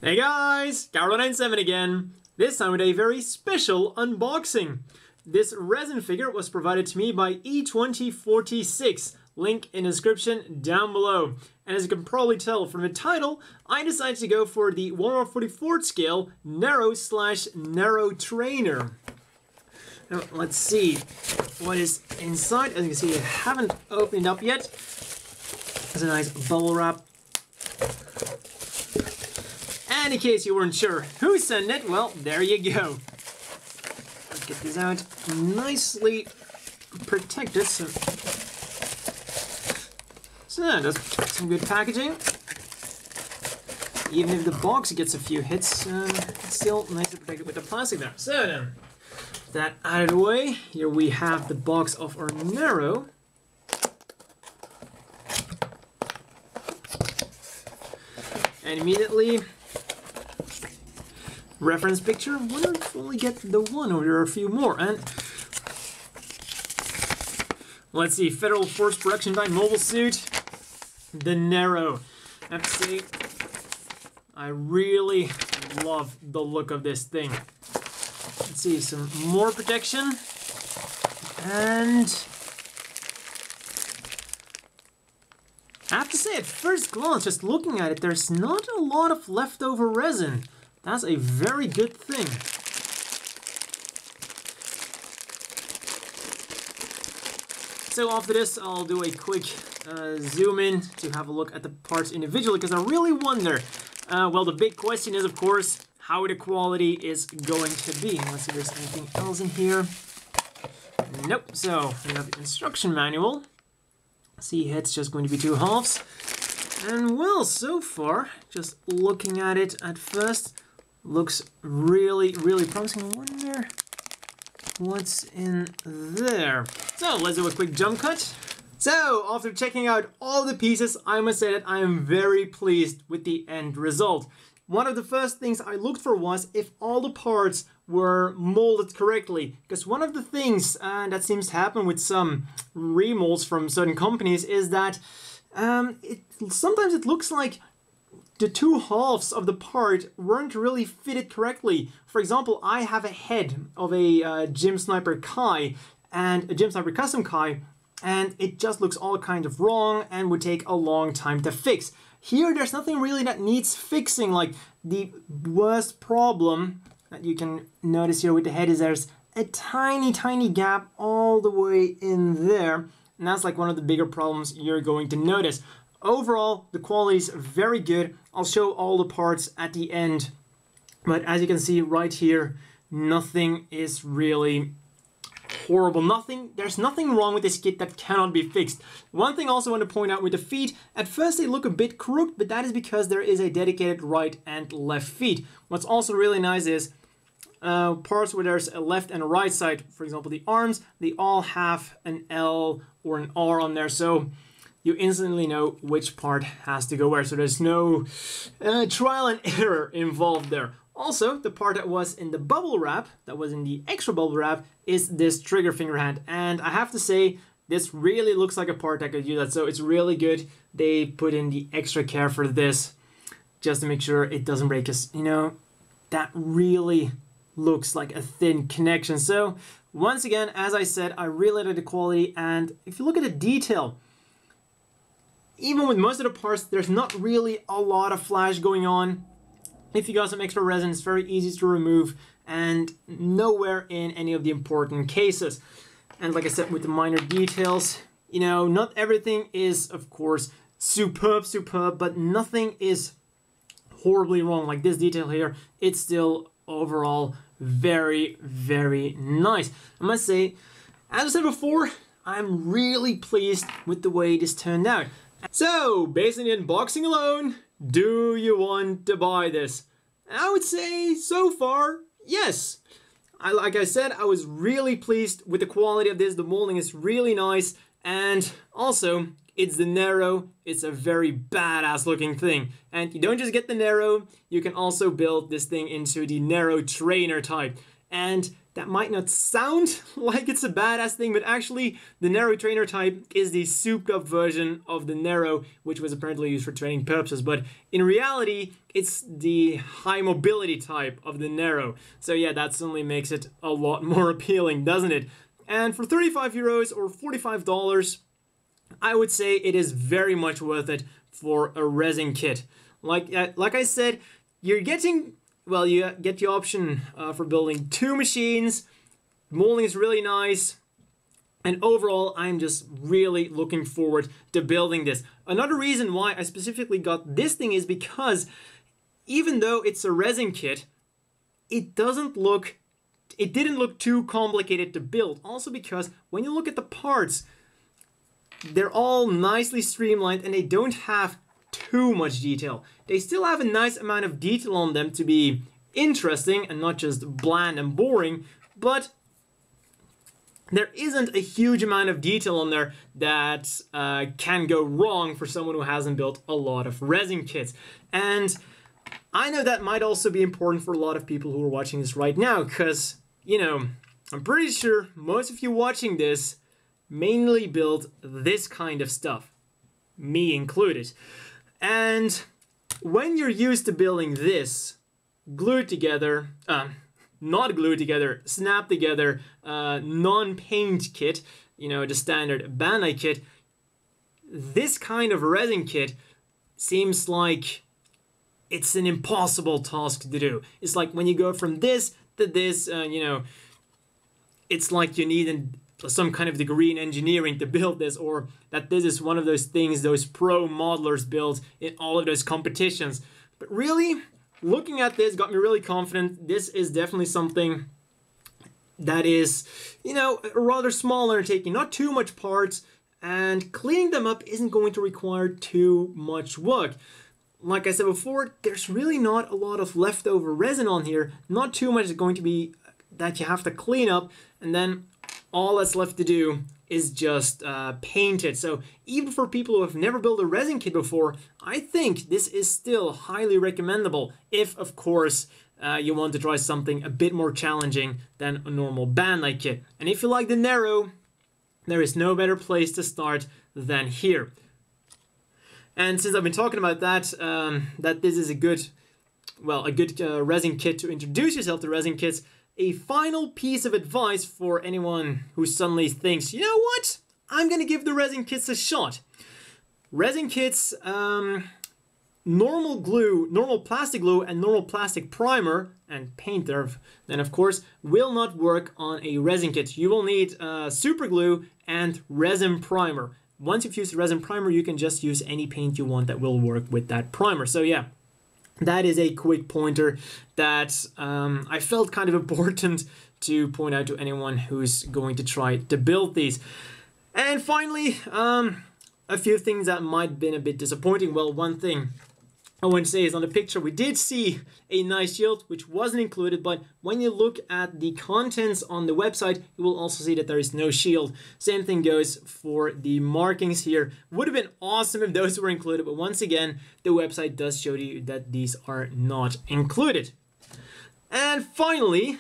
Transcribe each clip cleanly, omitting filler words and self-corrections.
Hey guys, Carlo97 again. This time with a very special unboxing. This resin figure was provided to me by E2046. Link in the description down below. And as you can probably tell from the title, I decided to go for the 1/44 scale Nero/Nero trainer. Now, let's see what is inside. As you can see, I haven't opened it up yet. There's a nice bubble wrap. And in case you weren't sure who sent it, well, there you go. Let's get this out nicely protected. So that's some good packaging. Even if the box gets a few hits, it's still nicely protected with the plastic there. So then, that out of the way, here we have the box of our Nero. And immediately, reference picture. I wonder if we only get the one or there are a few more. And let's see, Federal Force Production by Mobile Suit, the Nero. I have to say, I really love the look of this thing. Let's see, some more protection. And I have to say, at first glance, just looking at it, there's not a lot of leftover resin. That's a very good thing. So after this, I'll do a quick zoom in to have a look at the parts individually, because I really wonder, well, the big question is, of course, how the quality is going to be. Let's see if there's anything else in here. Nope. So we have the instruction manual. See, it's just going to be 2 halves. And well, so far, just looking at it at first, looks really, really promising. I wonder what's in there. So let's do a quick jump cut. So after checking out all the pieces, I must say that I am very pleased with the end result. One of the first things I looked for was if all the parts were molded correctly. Because one of the things that seems to happen with some remolds from certain companies is that sometimes it looks like the 2 halves of the part weren't really fitted correctly. For example, I have a head of a Gym Sniper Kai and a Gym Sniper Custom Kai, and it just looks all kind of wrong and would take a long time to fix. Here, there's nothing really that needs fixing. Like, the worst problem that you can notice here with the head is there's a tiny, tiny gap all the way in there. And that's like one of the bigger problems you're going to notice. Overall, the quality is very good. I'll show all the parts at the end. But as you can see right here, nothing is really horrible. There's nothing wrong with this kit that cannot be fixed. One thing I also want to point out with the feet, at first they look a bit crooked, but that is because there is a dedicated right and left feet. What's also really nice is parts where there's a left and a right side, for example the arms, they all have an L or an R on there, so you instantly know which part has to go where, so there's no trial and error involved there. Also, the part that was in the bubble wrap, that was in the extra bubble wrap, is this trigger finger hand. And I have to say, this really looks like a part that could use that. So it's really good they put in the extra care for this, just to make sure it doesn't break. Because, you know, that really looks like a thin connection. So once again, as I said, I really like the quality. And if you look at the detail, even with most of the parts, there's not really a lot of flash going on. If you got some extra resin, it's very easy to remove and nowhere in any of the important cases. And like I said, with the minor details, you know, not everything is, of course, superb, but nothing is horribly wrong. Like this detail here, it's still overall very, very nice. I must say, as I said before, I'm really pleased with the way this turned out. So, based on the unboxing alone, do you want to buy this? I would say, so far, yes. Like I said, I was really pleased with the quality of this. The molding is really nice. And also, it's the Nero. It's a very badass looking thing. And you don't just get the Nero, you can also build this thing into the Nero trainer type. And that might not sound like it's a badass thing, but actually the Nero trainer type is the souped up version of the Nero, which was apparently used for training purposes, but in reality it's the high mobility type of the Nero. So yeah, that certainly makes it a lot more appealing, doesn't it? And for 35 euros or $45, I would say it is very much worth it for a resin kit. Like I said, you're getting, well, you get the option for building 2 machines. Molding is really nice. And overall, I'm just really looking forward to building this. Another reason why I specifically got this thing is because even though it's a resin kit, it didn't look too complicated to build. Also because when you look at the parts, they're all nicely streamlined and they don't have too much detail. They still have a nice amount of detail on them to be interesting and not just bland and boring, but there isn't a huge amount of detail on there that can go wrong for someone who hasn't built a lot of resin kits. And I know that might also be important for a lot of people who are watching this right now, because, you know, I'm pretty sure most of you watching this mainly build this kind of stuff, me included. And when you're used to building this, glued together, not glued together, snapped together, non-paint kit, you know, the standard Bandai kit, this kind of resin kit seems like it's an impossible task to do. It's like when you go from this to this, you know, it's like you need some kind of degree in engineering to build this, or that this is one of those things those pro modelers build in all of those competitions. But really, looking at this got me really confident. This is definitely something that is, you know, a rather small undertaking, not too much parts, and cleaning them up isn't going to require too much work. Like I said before, there's really not a lot of leftover resin on here. Not too much is going to be that you have to clean up, and then all that's left to do is just paint it. So even for people who have never built a resin kit before, I think this is still highly recommendable if, of course, you want to try something a bit more challenging than a normal Bandai kit. And if you like the Nero, there is no better place to start than here. And since I've been talking about that, that this is a good resin kit to introduce yourself to resin kits, a final piece of advice for anyone who suddenly thinks, you know what, I'm going to give the resin kits a shot. Resin kits, normal glue, normal plastic glue and normal plastic primer and paint then of course will not work on a resin kit. You will need super glue and resin primer. Once you've used the resin primer, you can just use any paint you want that will work with that primer. So yeah, that is a quick pointer that I felt kind of important to point out to anyone who's going to try to build these. And finally, a few things that might have been a bit disappointing. Well, one thing I want to say is on the picture we did see a nice shield which wasn't included, but when you look at the contents on the website, you will also see that there is no shield. Same thing goes for the markings here. Would have been awesome if those were included, but once again, the website does show you that these are not included. And finally,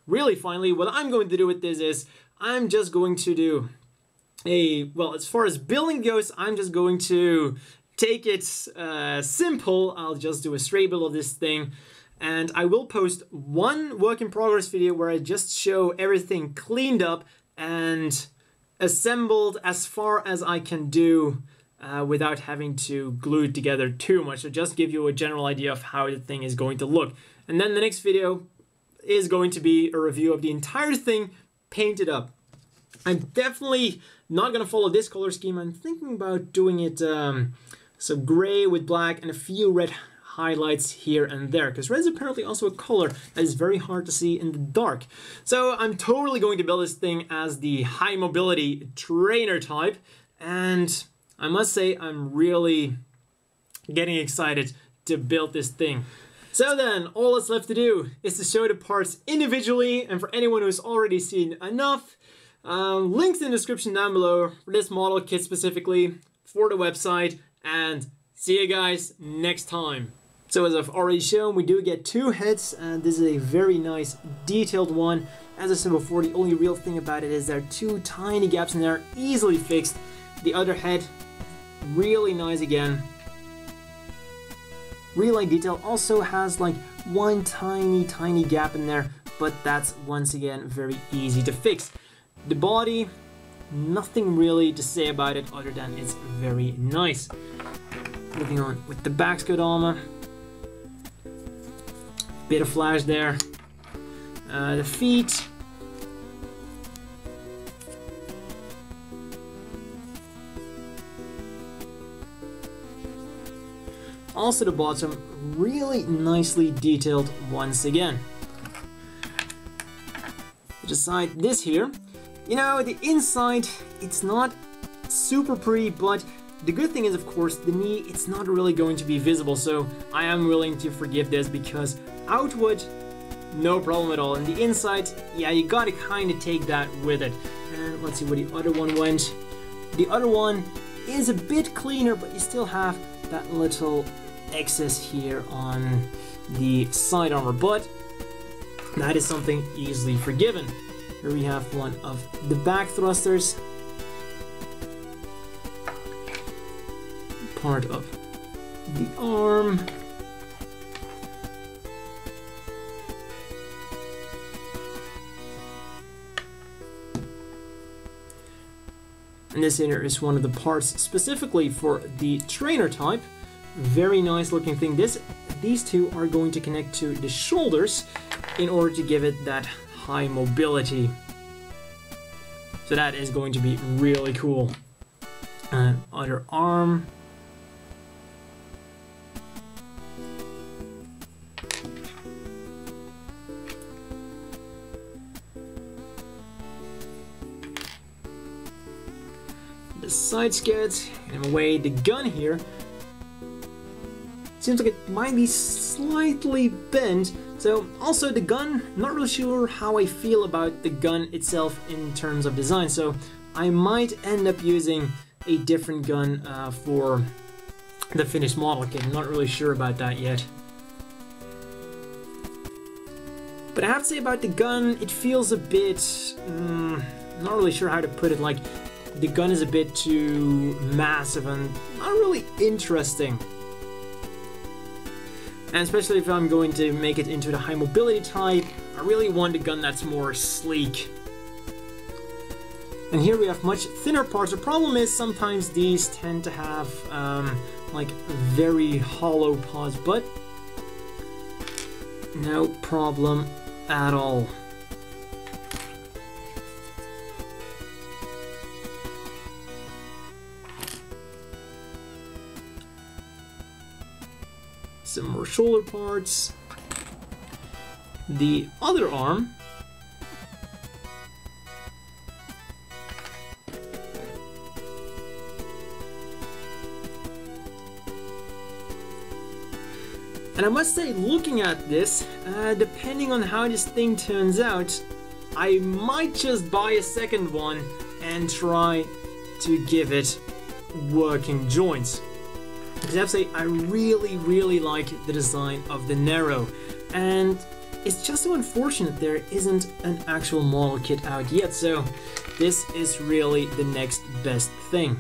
really finally, what I'm going to do with this is I'm just going to do well, as far as building goes, I'm just going to take it simple. I'll just do a straight build of this thing, and I will post one work in progress video where I just show everything cleaned up and assembled as far as I can do without having to glue it together too much. So just give you a general idea of how the thing is going to look. And then the next video is going to be a review of the entire thing painted up. I'm definitely not going to follow this color scheme. I'm thinking about doing it some gray with black and a few red highlights here and there, because red is apparently also a color that is very hard to see in the dark. So I'm totally going to build this thing as the high mobility trainer type, and I must say I'm really getting excited to build this thing. So then, all that's left to do is to show the parts individually, and for anyone who's already seen enough, links in the description down below for this model kit specifically, for the website, and see you guys next time. So as I've already shown, we do get 2 heads, and this is a very nice detailed one. As I said before, the only real thing about it is there are 2 tiny gaps in there, easily fixed. The other head, really nice again. Relay detail also has like 1 tiny gap in there, but that's once again very easy to fix. The body, nothing really to say about it other than it's very nice. Moving on with the backscud armor. Bit of flash there. The feet. Also the bottom, really nicely detailed once again. Beside this here, you know, the inside, it's not super pretty, but the good thing is, of course, the knee, it's not really going to be visible, so I am willing to forgive this because outward, no problem at all. And the inside, yeah, you gotta kind of take that with it. And let's see where the other one went. The other one is a bit cleaner, but you still have that little excess here on the side armor, but that is something easily forgiven. Here we have one of the back thrusters. Part of the arm. And this here is one of the parts specifically for the trainer type. Very nice looking thing. These 2 are going to connect to the shoulders in order to give it that high mobility. So that is going to be really cool. Other arm. The side skirts, in a way the gun here seems like it might be slightly bent. So also the gun, not really sure how I feel about the gun itself in terms of design, so I might end up using a different gun for the finished model kit. I'm not really sure about that yet. But I have to say about the gun, it feels a bit, not really sure how to put it, like the gun is a bit too massive and not really interesting. And especially if I'm going to make it into the high mobility type, I really want a gun that's more sleek. And here we have much thinner parts. The problem is sometimes these tend to have like very hollow parts, but no problem at all. Some more shoulder parts. The other arm. And I must say, looking at this, depending on how this thing turns out, I might just buy a second one and try to give it working joints. Because I have to say, I really like the design of the Nero, and it's just so unfortunate there isn't an actual model kit out yet, so this is really the next best thing.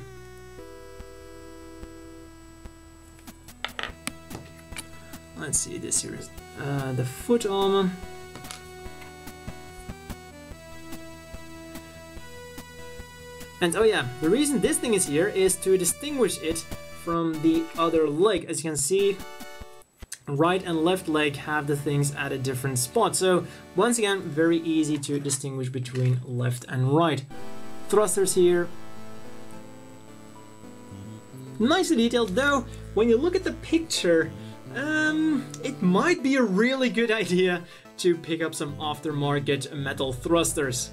Let's see, this here is the foot armor. And oh yeah, the reason this thing is here is to distinguish it from the other leg. As you can see, right and left leg have the things at a different spot. So once again, very easy to distinguish between left and right. Thrusters here. Nicely detailed, though when you look at the picture, it might be a really good idea to pick up some aftermarket metal thrusters.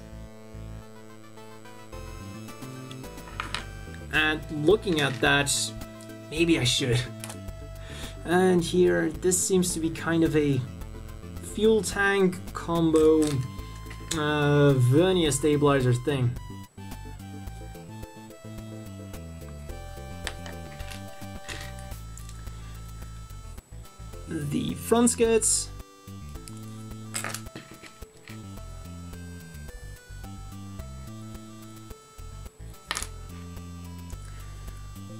And looking at that, maybe I should. And here, this seems to be kind of a fuel tank combo vernier stabilizer thing. the front skids.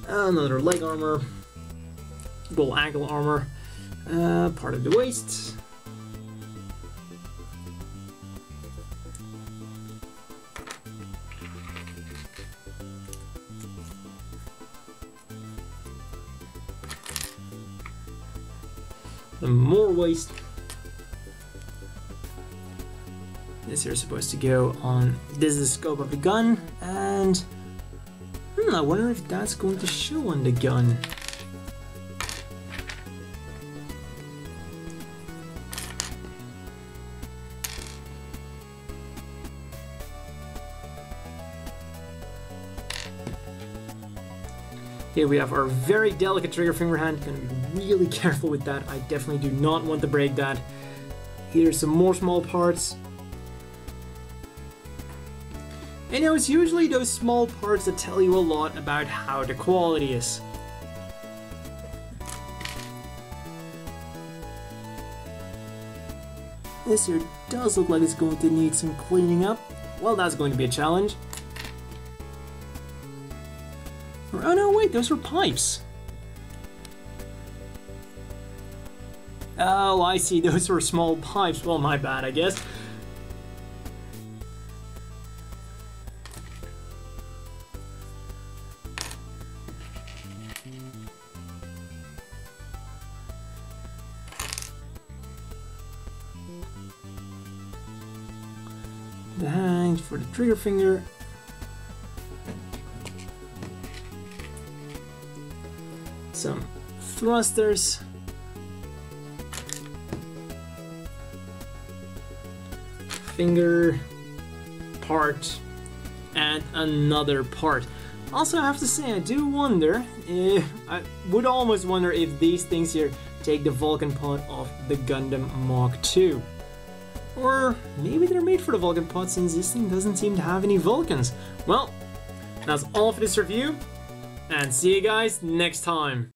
Another leg armor, full ankle armor, part of the waist. And more waist. This here is supposed to go on. This is the scope of the gun, and I wonder if that's going to show on the gun. Here we have our very delicate trigger finger hand. Gonna be really careful with that. I definitely do not want to break that. Here's some more small parts. And you know, it's usually those small parts that tell you a lot about how the quality is. This here does look like it's going to need some cleaning up. Well, that's going to be a challenge. Oh no, wait, those were pipes. Oh, I see, those were small pipes. Well, my bad, I guess. The hang for the trigger finger. Some thrusters. Finger part and another part. Also, I have to say, I do wonder if I would almost wonder if these things here take the Vulcan pod off the Gundam Mach 2. Or maybe they're made for the Vulcan pod since this thing doesn't seem to have any Vulcans. Well, that's all for this review, and see you guys next time.